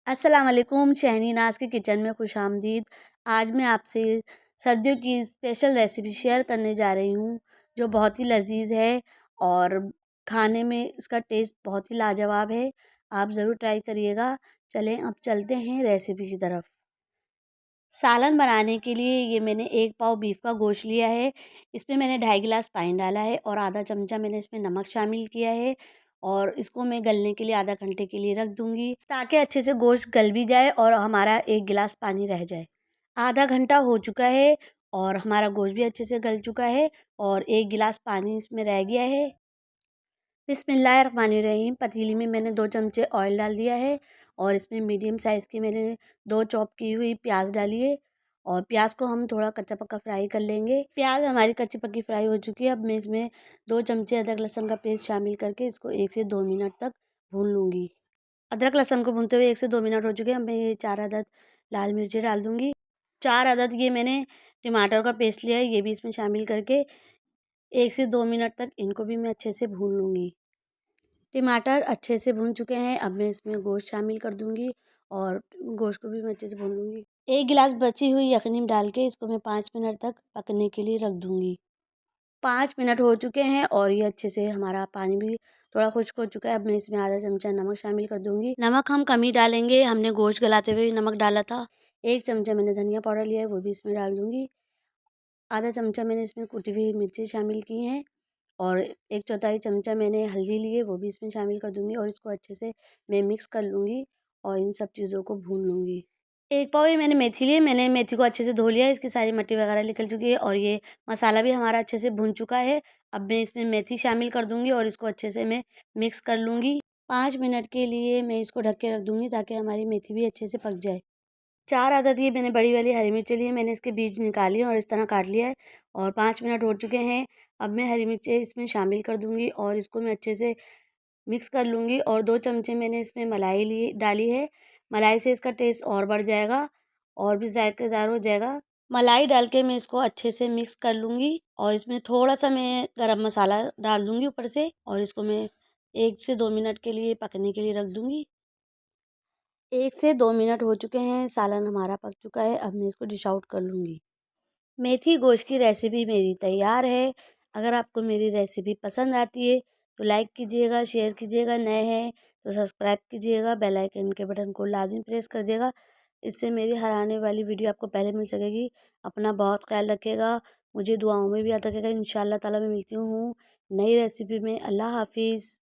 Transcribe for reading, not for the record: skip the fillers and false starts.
अस्सलाम वालेकुम। शहनी नाज के किचन में खुशामदीद। आज मैं आपसे सर्दियों की स्पेशल रेसिपी शेयर करने जा रही हूँ जो बहुत ही लजीज है और खाने में इसका टेस्ट बहुत ही लाजवाब है। आप ज़रूर ट्राई करिएगा। चलें अब चलते हैं रेसिपी की तरफ। सालन बनाने के लिए ये मैंने 1 पाव बीफ का गोश्त लिया है। इसमें मैंने 2.5 गिलास पानी डाला है और आधा चमचा मैंने इसमें नमक शामिल किया है और इसको मैं गलने के लिए आधा घंटे के लिए रख दूँगी ताकि अच्छे से गोश्त गल भी जाए और हमारा 1 गिलास पानी रह जाए। आधा घंटा हो चुका है और हमारा गोश्त भी अच्छे से गल चुका है और 1 गिलास पानी इसमें रह गया है। बिस्मिल्लाहिर्रहमानिर्रहीम। पतीली में मैंने 2 चमचे ऑयल डाल दिया है और इसमें मीडियम साइज़ की मैंने 2 चॉप की हुई प्याज डाली है और प्याज को हम थोड़ा कच्चा पक्का फ्राई कर लेंगे। प्याज हमारी कच्ची पक्की फ्राई हो चुकी है। अब मैं इसमें 2 चमचे अदरक लहसुन का पेस्ट शामिल करके इसको 1 से 2 मिनट तक भून लूँगी। अदरक लहसुन को भूनते हुए 1 से 2 मिनट हो चुके हैं। अब मैं ये 4 अदद लाल मिर्ची डाल दूँगी। 4 अदद ये मैंने टमाटर का पेस्ट लिया है, ये भी इसमें शामिल करके 1 से 2 मिनट तक इनको भी मैं अच्छे से भून लूँगी। टमाटर अच्छे से भून चुके हैं। अब मैं इसमें गोश्त शामिल कर दूँगी और गोश्त को भी मैं अच्छे से भून लूँगी। 1 गिलास बची हुई यखनी डाल के इसको मैं 5 मिनट तक पकने के लिए रख दूँगी। 5 मिनट हो चुके हैं और ये अच्छे से हमारा पानी भी थोड़ा खुश्क हो चुका है। अब मैं इसमें आधा चमचा नमक शामिल कर दूँगी। नमक हम कम ही डालेंगे, हमने गोश्त गलाते हुए नमक डाला था। 1 चमचा मैंने धनिया पाउडर लिया है, वो भी इसमें डाल दूँगी। आधा चमचा मैंने इसमें कुटी हुई मिर्ची शामिल की हैं और 1/4 चमचा मैंने हल्दी ली है, वो भी इसमें शामिल कर दूँगी और इसको अच्छे से मैं मिक्स कर लूँगी और इन सब चीज़ों को भून लूँगी। 1 पाव ये मैंने मेथी ली है, मैंने मेथी को अच्छे से धो लिया है, इसकी सारी मट्टी वगैरह निकल चुकी है और ये मसाला भी हमारा अच्छे से भुन चुका है। अब मैं इसमें मेथी शामिल कर दूँगी और इसको अच्छे से मैं मिक्स कर लूँगी। 5 मिनट के लिए मैं इसको ढक के रख दूँगी ताकि हमारी मेथी भी अच्छे से पक जाए। 4 अदद ये मैंने बड़ी वाली हरी मिर्ची ली है, मैंने इसके बीज निकाली और इस तरह काट लिया है और 5 मिनट हो चुके हैं। अब मैं हरी मिर्ची इसमें शामिल कर दूँगी और इसको मैं अच्छे से मिक्स कर लूँगी और 2 चमचे मैंने इसमें मलाई डाली है। मलाई से इसका टेस्ट और बढ़ जाएगा और भी ज़ायकेदार हो जाएगा। मलाई डाल के मैं इसको अच्छे से मिक्स कर लूँगी और इसमें थोड़ा-सा मैं गरम मसाला डाल दूँगी ऊपर से और इसको मैं 1 से 2 मिनट के लिए पकने के लिए रख दूँगी। 1 से 2 मिनट हो चुके हैं, सालन हमारा पक चुका है। अब मैं इसको डिश आउट कर लूँगी। मेथी गोश्त की रेसिपी मेरी तैयार है। अगर आपको मेरी रेसिपी पसंद आती है तो लाइक कीजिएगा, शेयर कीजिएगा, नए हैं तो सब्सक्राइब कीजिएगा, बेल आइकन के बटन को लाज़मी प्रेस कर दीजिएगा। इससे मेरी हर आने वाली वीडियो आपको पहले मिल सकेगी। अपना बहुत ख्याल रखिएगा, मुझे दुआओं में भी याद रखिएगा। इंशाअल्लाह ताला मैं मिलती हूँ नई रेसिपी में। अल्लाह हाफ़िज़।